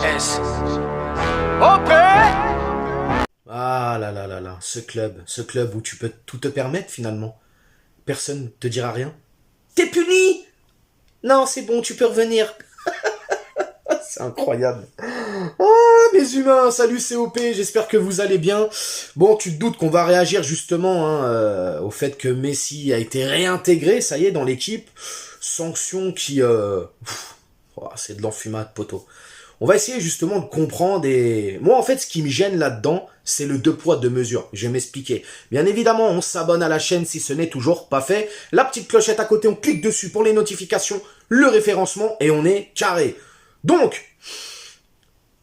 S. OP. Ah là là là là, ce club où tu peux tout te permettre finalement. Personne te dira rien. T'es puni. Non, c'est bon, tu peux revenir. C'est incroyable. Ah, mes humains, salut COP, j'espère que vous allez bien. Bon, tu te doutes qu'on va réagir justement au fait que Messi a été réintégré, ça y est, dans l'équipe. Sanction qui... c'est de l'enfumade, poteau. On va essayer justement de comprendre et... Moi, en fait, ce qui me gêne là-dedans, c'est le deux poids, deux mesures. Je vais m'expliquer. Bien évidemment, on s'abonne à la chaîne si ce n'est toujours pas fait. La petite clochette à côté, on clique dessus pour les notifications, le référencement et on est carré. Donc,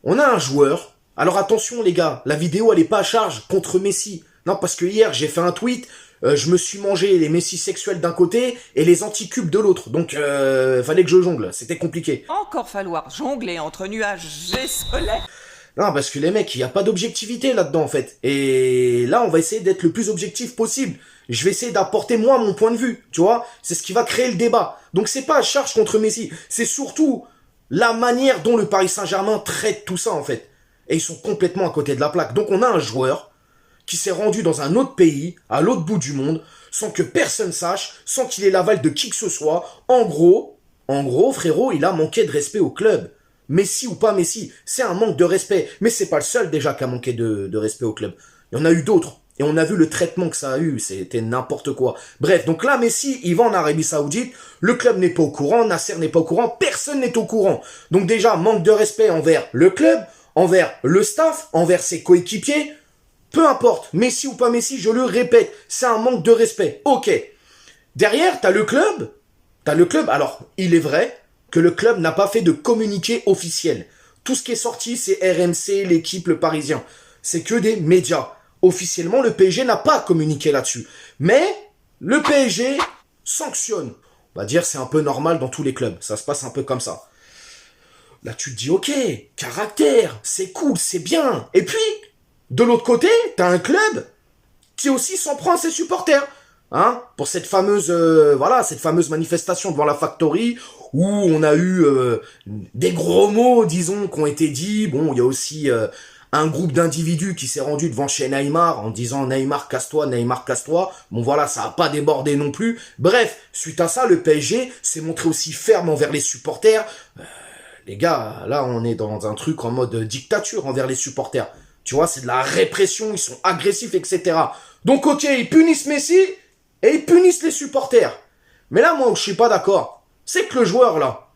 on a un joueur. Alors attention les gars, la vidéo elle est pas à charge contre Messi. Non, parce que hier j'ai fait un tweet, je me suis mangé les Messi sexuels d'un côté et les anticubes de l'autre. Donc fallait que je jongle, c'était compliqué. Encore falloir jongler entre nuages et soleil. Non, parce que les mecs, il n'y a pas d'objectivité là-dedans en fait. Et là, on va essayer d'être le plus objectif possible. Je vais essayer d'apporter moi mon point de vue, tu vois. C'est ce qui va créer le débat. Donc c'est pas à charge contre Messi, c'est surtout la manière dont le Paris Saint-Germain traite tout ça en fait. Et ils sont complètement à côté de la plaque. Donc on a un joueur qui s'est rendu dans un autre pays, à l'autre bout du monde, sans que personne sache, sans qu'il ait l'aval de qui que ce soit. En gros, frérot, il a manqué de respect au club. Messi ou pas Messi, c'est un manque de respect. Mais c'est pas le seul déjà qui a manqué de respect au club. Il y en a eu d'autres. Et on a vu le traitement que ça a eu, c'était n'importe quoi. Bref, donc là, Messi, il va en Arabie Saoudite, le club n'est pas au courant, Nasser n'est pas au courant, personne n'est au courant. Donc déjà, manque de respect envers le club, envers le staff, envers ses coéquipiers. Peu importe, Messi ou pas Messi, je le répète, c'est un manque de respect. Ok. Derrière, t'as le club. Alors, il est vrai que le club n'a pas fait de communiqué officiel. Tout ce qui est sorti, c'est RMC, l'équipe, le Parisien. C'est que des médias. Officiellement, le PSG n'a pas communiqué là-dessus. Mais le PSG sanctionne. On va dire c'est un peu normal dans tous les clubs. Ça se passe un peu comme ça. Là, tu te dis, ok, caractère, c'est cool, c'est bien. Et puis, de l'autre côté, t'as un club qui aussi s'en prend à ses supporters. Hein, pour cette fameuse cette fameuse manifestation devant la Factory où on a eu des gros mots, disons, qui ont été dits. Bon, il y a aussi un groupe d'individus qui s'est rendu devant chez Neymar en disant Neymar casse-toi, Neymar casse-toi. Bon voilà, ça a pas débordé non plus. Bref, suite à ça, le PSG s'est montré aussi ferme envers les supporters. Les gars, là on est dans un truc en mode dictature envers les supporters. Tu vois, c'est de la répression, ils sont agressifs, etc. Donc ok, ils punissent Messi et ils punissent les supporters. Mais là, moi, où je suis pas d'accord, c'est que le joueur, là,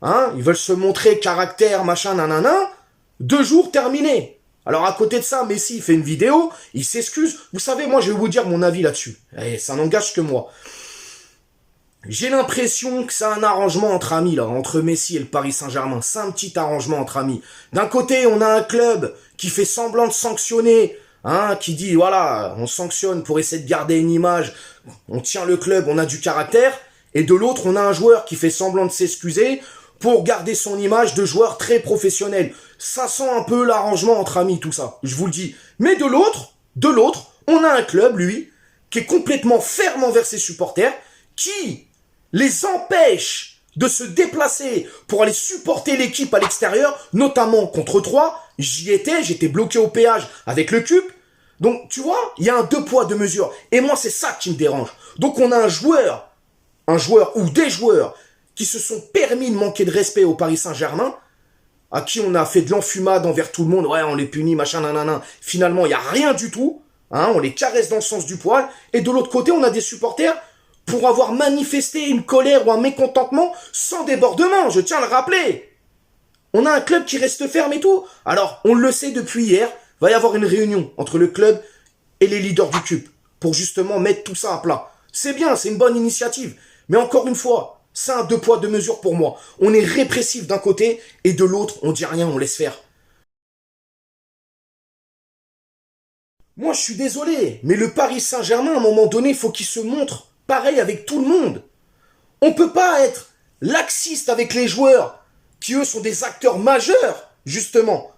hein, ils veulent se montrer caractère, machin, nanana, 2 jours terminés. Alors, à côté de ça, Messi, il fait une vidéo, il s'excuse. Vous savez, moi, je vais vous dire mon avis là-dessus. Et ça n'engage que moi. J'ai l'impression que c'est un arrangement entre amis, là, entre Messi et le Paris Saint-Germain. C'est un petit arrangement entre amis. D'un côté, on a un club qui fait semblant de sanctionner, hein, qui dit, voilà, on sanctionne pour essayer de garder une image, on tient le club, on a du caractère. Et de l'autre, on a un joueur qui fait semblant de s'excuser pour garder son image de joueur très professionnel. Ça sent un peu l'arrangement entre amis, tout ça, je vous le dis. Mais de l'autre, on a un club, lui, qui est complètement ferme envers ses supporters, qui les empêche de se déplacer pour aller supporter l'équipe à l'extérieur, notamment contre 3. J'y étais, j'étais bloqué au péage avec le CUP. Donc, tu vois, il y a un deux poids, deux mesures. Et moi, c'est ça qui me dérange. Donc, on a un joueur ou des joueurs qui se sont permis de manquer de respect au Paris Saint-Germain, à qui on a fait de l'enfumade envers tout le monde. Ouais, on les punit, machin, nanana. Finalement, il n'y a rien du tout. Hein, on les caresse dans le sens du poil. Et de l'autre côté, on a des supporters pour avoir manifesté une colère ou un mécontentement sans débordement, je tiens à le rappeler. On a un club qui reste ferme et tout. Alors, on le sait depuis hier, va y avoir une réunion entre le club et les leaders du CUP pour justement mettre tout ça à plat. C'est bien, c'est une bonne initiative. Mais encore une fois, c'est un deux poids, deux mesures pour moi. On est répressif d'un côté et de l'autre, on dit rien, on laisse faire. Moi, je suis désolé, mais le Paris Saint-Germain, à un moment donné, il faut qu'il se montre pareil avec tout le monde. On peut pas être laxiste avec les joueurs, qui eux sont des acteurs majeurs, justement,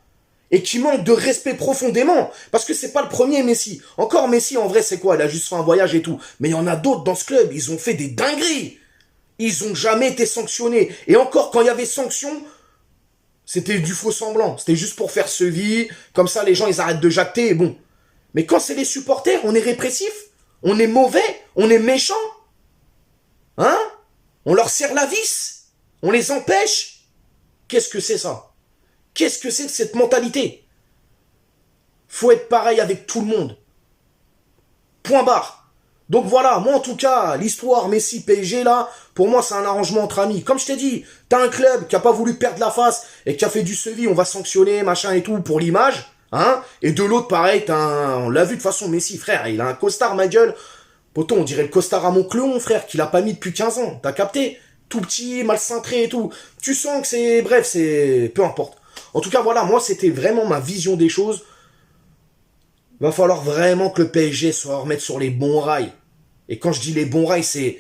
et qui manquent de respect profondément, parce que c'est pas le premier Messi. Encore Messi, en vrai, c'est quoi? Il a juste fait un voyage et tout. Mais il y en a d'autres dans ce club, ils ont fait des dingueries. Ils ont jamais été sanctionnés. Et encore, quand il y avait sanctions, C'était du faux semblant. C'était juste pour faire vie. Comme ça, les gens, ils arrêtent de jacter et bon. Mais quand c'est les supporters, on est répressif. On est mauvais. On est méchant. Hein? On leur serre la vis. On les empêche. Qu'est-ce que c'est ça? Qu'est-ce que c'est que cette mentalité? Faut être pareil avec tout le monde. Point barre. Donc voilà, moi en tout cas, l'histoire Messi-PSG là, pour moi c'est un arrangement entre amis. Comme je t'ai dit, t'as un club qui a pas voulu perdre la face et qui a fait du sevi, on va sanctionner, machin et tout pour l'image, hein. Et de l'autre pareil, on l'a vu de façon Messi, frère, il a un costard ma gueule. Poto, on dirait le costard à mon clon, frère, qu'il a pas mis depuis 15 ans, t'as capté? Tout petit, mal cintré et tout. Tu sens que c'est, bref, c'est, peu importe. En tout cas voilà, moi c'était vraiment ma vision des choses. Va falloir vraiment que le PSG soit remettre sur les bons rails. Et quand je dis les bons rails, c'est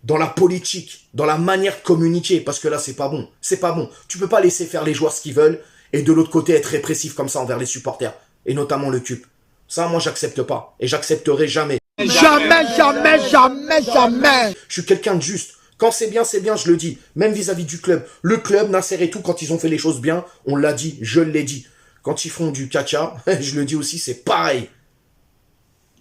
dans la politique, dans la manière de communiquer, parce que là, c'est pas bon. C'est pas bon. Tu peux pas laisser faire les joueurs ce qu'ils veulent, et de l'autre côté, être répressif comme ça envers les supporters, et notamment le CUP. Ça, moi, j'accepte pas, et j'accepterai jamais. Jamais, jamais, jamais, jamais. Je suis quelqu'un de juste. Quand c'est bien, je le dis. Même vis-à-vis du club. Le club, Nasser et tout, quand ils ont fait les choses bien, on l'a dit, je l'ai dit. Quand ils font du caca, je le dis aussi, c'est pareil.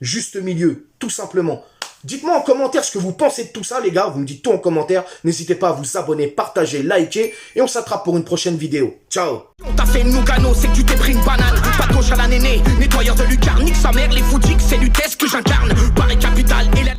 Juste milieu, tout simplement. Dites-moi en commentaire ce que vous pensez de tout ça, les gars. Vous me dites tout en commentaire. N'hésitez pas à vous abonner, partager, liker. Et on s'attrape pour une prochaine vidéo. Ciao. On t'a fait une Nougano, c'est que tu t'es pris une banane. Pas de gauche à la néné, nettoyeur de lucarne. Nique sa mère, les foutiques, c'est l'UTES que j'incarne. Paris Capital et la...